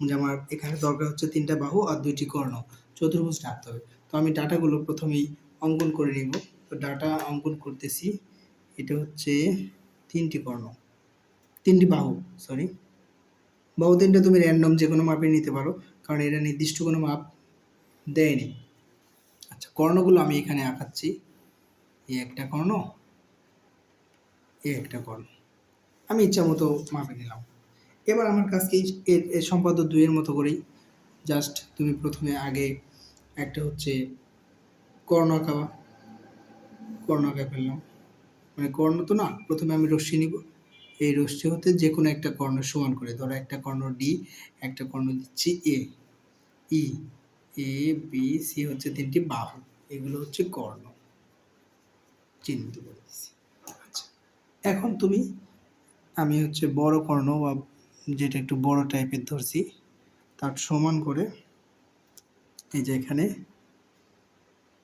যে আমার এখানে দরকার হচ্ছে 3টা বাহু আর 2টি কর্ণ, চতুর্ভুজটা আঁকতে হবে। তো আমি ডাটাগুলো প্রথমেই অঙ্কন করে নিব। তো ডাটা অঙ্কন করতেছি। এটা হচ্ছে 3টি কর্ণ, 3টি বাহু, সরি। বাহু 3টা তুমি র্যান্ডম যে কোনো মাপে নিতে পারো, কারণ এটা নির্দিষ্ট কোনো মাপ দেয়নি। আচ্ছা, কর্ণগুলো আমি এখানে আঁকাচ্ছি। এই একটা কর্ণ, এই একটা কর্ণ, আমি ইচ্ছা মতো মাপে নিলাম। এবার আমার কাজকে এর সম্পাদ্য 2 এর মতো করেই জাস্ট তুমি প্রথমে আগে একটা হচ্ছে কর্ণ আঁকাবা, কর্ণ আঁকায় ফেললাম, মানে কর্ণ তো না, প্রথমে আমি রশ্মি নিব। এই রশ্মি হতে যে কোনো একটা কর্ণ সমান করে, ধরো একটা কর্ণ ডি, একটা কর্ণ দিচ্ছি এ, ই, এ বি সি হচ্ছে 3টি বাহু, এগুলো হচ্ছে কর্ণ, চিহ্নিত করে দিচ্ছি। আচ্ছা, এখন তুমি, আমি হচ্ছে বড় কর্ণ বা যেটা একটু বড় টাইপের ধরছি, তার সমান করে এই যে এখানে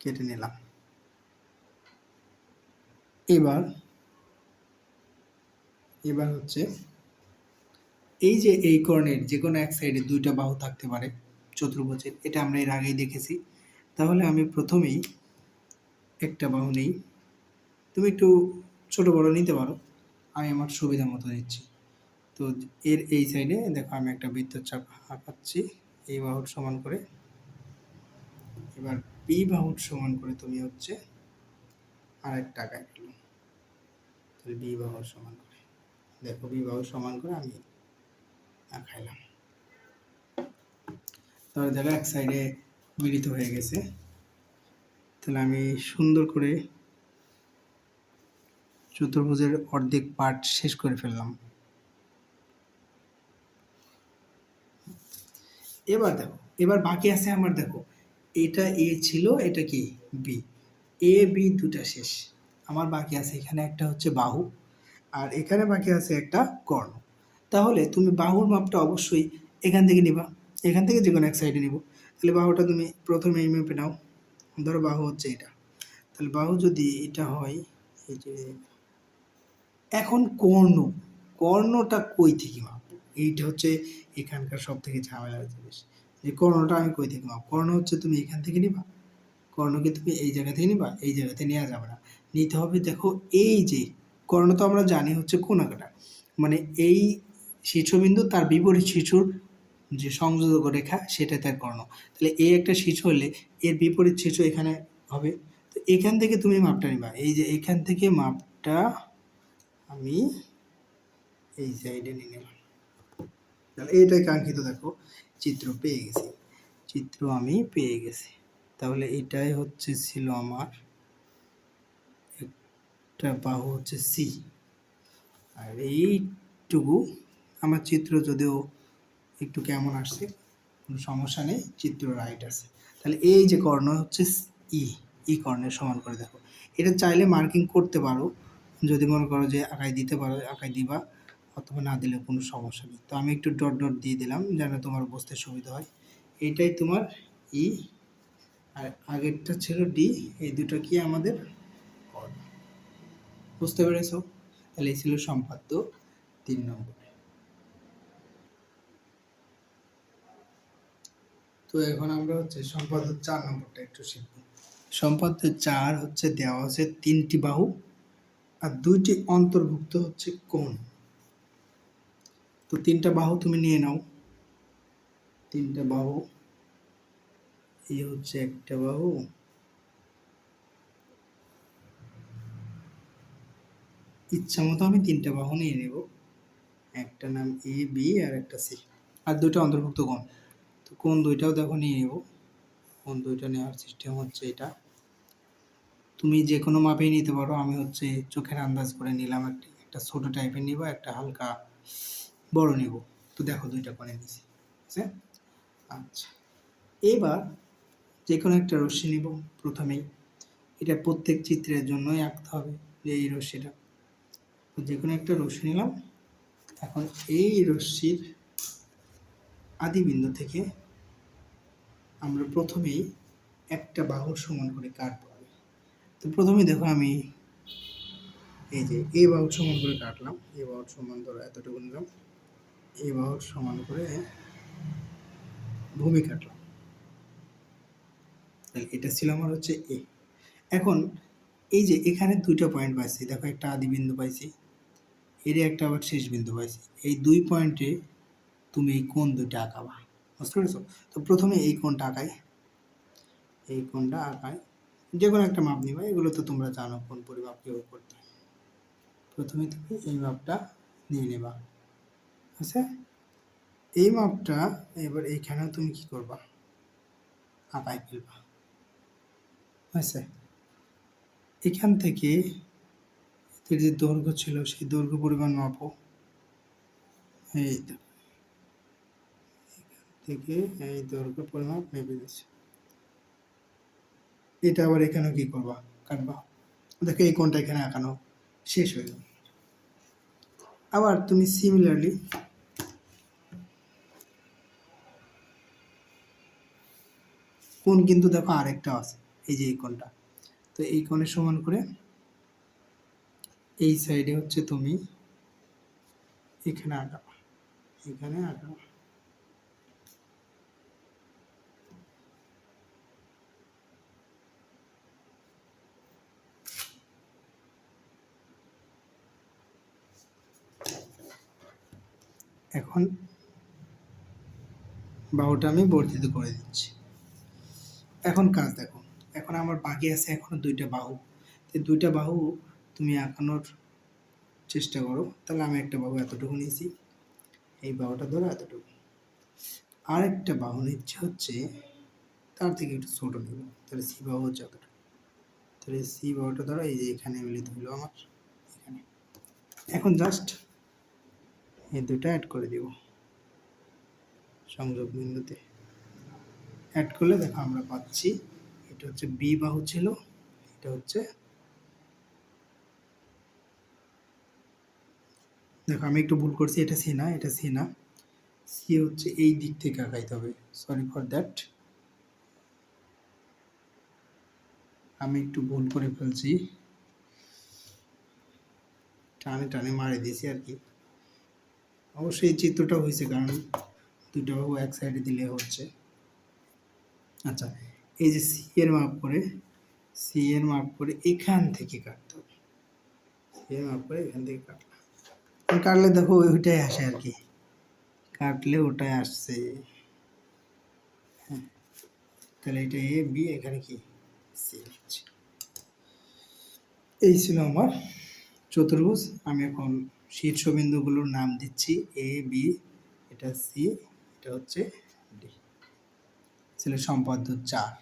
কেটে নিলাম। এবার হচ্ছে এই যে এই কর্ণের যে কোনো এক সাইডে 2টা বাহু থাকতে পারে চতুর্ভুজের, এটা আমরা এর আগেই দেখেছি। তাহলে আমি প্রথমেই একটা বাহু নেই, তুমি একটু ছোট বড় নিতে পারো, আমি আমার সুবিধা মতো নিচ্ছি। তো এর এই সাইডে দেখো আমি একটা বৃত্তচাপ আঁকাচ্ছি এই বাহুর সমান করে। এবার বি বাহুর সমান করে তুমি হচ্ছে আর একটা আঁকায় ফেলো। তাহলে বি বাহুর সমান করে দেখো, বি বাহুর সমান করে আমি আঁকাইলাম। তাহলে দেখো এক সাইডে মিলিত হয়ে গেছে। তাহলে আমি সুন্দর করে চতুর্ভুজের অর্ধেক পার্ট শেষ করে ফেললাম। এবার দেখো, এবার বাকি আছে আমার, দেখো এটা এ ছিল, এটা কি বি, এ বি দুটা শেষ। আমার বাকি আছে এখানে একটা হচ্ছে বাহু, আর এখানে বাকি আছে একটা কর্ণ। তাহলে তুমি বাহুর মাপটা অবশ্যই এখান থেকে নিবা, এখান থেকে যে কোনো এক সাইডে নিব। তাহলে বাহুটা তুমি প্রথমে এই মেপে নাও, ধরো বাহু হচ্ছে এটা, তাহলে বাহু যদি এটা হয়, এই যে এখন কর্ণটা কই থেকে মাপবো, এইটা হচ্ছে এখানকার সব থেকে ঝামেলার জিনিস, যে কর্ণটা আমি কই থেকে মাপবো। কর্ণ হচ্ছে তুমি এখান থেকে নিবা, কর্ণকে তুমি এই জায়গা থেকে নিবা, এই জায়গাতে নেওয়া যাবে না, নিতে হবে দেখো এই যে কর্ণ তো আমরা জানি হচ্ছে কোণাকাটা, মানে এই শীর্ষবিন্দু তার বিপরীত শীর্ষর যে সংযোজক রেখা সেটা তার কর্ণ। তাহলে এই একটা শীর্ষ হলে এর বিপরীত শীর্ষ এখানে হবে। তো এখান থেকে তুমি মাপটা নিবা, এই যে এখান থেকে মাপটা আমি এই সাইডে নিয়ে নিলাম। তাহলে এইটাই কাঙ্ক্ষিত, দেখো চিত্র পেয়ে গেছি, চিত্র আমি পেয়ে গেছি। তাহলে এটাই হচ্ছে ছিল আমার একটা বাহু হচ্ছে সি, আর এইটুকু আমার চিত্র যদিও একটু কেমন আসছে, কোনো সমস্যা নেই, চিত্র রাইট আছে। তাহলে এই যে কর্ণ হচ্ছে ই, ই কর্ণের সমান করে দেখো, এটা চাইলে মার্কিং করতে পারো, যদি মনে করো যে আঁকায় দিতে পারো আঁকায় দিবা, অথবা না দিলে কোনো সমস্যা নেই। তো আমি একটু ডট ডট দিয়ে দিলাম যেন তোমার বুঝতে সুবিধা হয়। এইটাই তোমার ই, আর আগেরটা ছিল ডি, এই দুটো কি আমাদের কর্ণ। বুঝতে পেরেছো? তাহলে এই ছিল সম্পাদ্য 3 নম্বর। তো এখন আমরা হচ্ছে সম্পাদ্য 4 নম্বরটা একটু শিখব। সম্পাদ্য 4 হচ্ছে দেওয়া আছে 3টি বাহু আর 2টি অন্তর্ভুক্ত হচ্ছে কোণ। তো 3টা বাহু তুমি নিয়ে নাও, 3টা বাহু, এই হচ্ছে একটা বাহু, ইচ্ছা মতো আমি 3টা বাহু নিয়ে নেব, একটা নাম এ বি আর একটা সি, আর 2টা অন্তর্ভুক্ত কোণ। তো কোণ 2টাও দেখো নিয়ে নেব। কোণ 2টা নেওয়ার সিস্টেম হচ্ছে এটা, তুমি যে কোনো মাপেই নিতে পারো, আমি হচ্ছে চোখের আন্দাজ করে নিলাম, একটা ছোট টাইপের নিব, একটা হালকা বড় নিব। তো দেখো 2টা কোণে নিছি, ঠিক আছে? আচ্ছা, এবার যে কোনো একটা রশ্মি নিব প্রথমেই, এটা প্রত্যেক চিত্রের জন্যই আঁকতে হবে যে এই রশ্মিটা। তো যে কোনো একটা রশ্মি নিলাম। এখন এই রশ্মির আদি বিন্দু থেকে আমরা প্রথমেই একটা বাহুর সমান করে কাটবো। তো প্রথমে দেখো আমি এই যে এই বাহুর সমান করে কাটলাম, এই বাহুর সমান ধরো এতটুকু নিলাম, এই বাহুর সমান করে ভূমি কাটলাম। তাহলে এটা ছিল আমার হচ্ছে এ। এখন এই যে এখানে দুইটা পয়েন্ট পাইছি, দেখো একটা আদি বিন্দু পাইছি, এর একটা আবার শেষ বিন্দু পাইছি। এই দুই পয়েন্টে তুমি এই কোণ দুইটা আঁকাবা, বুঝতে পেরেছো? তো প্রথমে এই কোণটা আঁকাই, এই কোণটা আঁকাই, যে কোনো একটা মাপ নিবা, এগুলো তো তোমরা জানো কোন পরিমাপ কীভাবে করতে হয়। প্রথমে তুমি এই মাপটা নিয়ে নেবা, আচ্ছা? এই মাপটা এবার এইখানেও তুমি কি করবা, আঁকাই ফেলবা, আচ্ছা? এখান থেকে এর যে দৈর্ঘ্য ছিল সেই দৈর্ঘ্য পরিমাণ মাপো, এই থেকে এই দৈর্ঘ্য পরিমাপ মেপে দিচ্ছি। এটা আবার এখানে কি করবা, কাটবা। দেখো এই কোণটা এখানে আঁকানো শেষ হয়ে গেল। আবার তুমি সিমিলারলি কোণ কিন্তু দেখো আরেকটা আছে, এই যে এই কোণটা, তো এই কোণের সমান করে এই সাইডে হচ্ছে তুমি এখানে আঁকাবা, এখানে আঁকাবা। এখন বাহুটা আমি বর্ধিত করে দিচ্ছি। এখন কাজ দেখো, এখন আমার বাকি আছে এখনো দুইটা বাহু। এই দুইটা বাহু তুমি আঁকানোর চেষ্টা করো। তাহলে আমি একটা বাহু এতটুকু নিয়েছি, এই বাহুটা ধরো এতটুকু, আরেকটা বাহু নিচ্ছে হচ্ছে তার থেকে একটু ছোটো নেব, তাহলে সি বাহু হচ্ছে এতটুকু। তাহলে সি বাহুটা ধরো এই যে এখানে মিলিত হলো আমার এখানে। এখন জাস্ট এই দুটো অ্যাড করে দিব সংযোগ বিন্দুতে। অ্যাড করলে দেখো আমরা পাচ্ছি এটা হচ্ছে বি বাহু ছিল, এটা হচ্ছে, দেখো আমি একটু ভুল করছি, এটা সি না, এটা সি না, সি হচ্ছে এই দিক থেকে আঁকাইতে হবে, সরি ফর দ্যাট, আমি একটু ভুল করে ফেলছি, টানে টানে মারে দিয়েছি আর কি। অবশ্যই এই চিত্রটা হয়েছে কারণ দুটো বাহু এক সাইডে দিলে হচ্ছে। আচ্ছা, এই যে সি এর মাপ করে, সি এর মাপ করে এখান থেকে কাটতে হবে, সি এর মাপ করে এখান থেকে কাটলাম, কাটলে দেখো ওইটাই আসে আর কি, কাটলে ওটাই আসছে। হ্যাঁ, তাহলে এটা এ বি, এখানে কি সি হচ্ছে। এই ছিল আমার চতুর্ভুজ। আমি এখন শীর্ষবিন্দুগুলোর নাম দিচ্ছি, এ বি, এটা সি, এটা হচ্ছে ডি, ছিল সম্পাদ্য 4।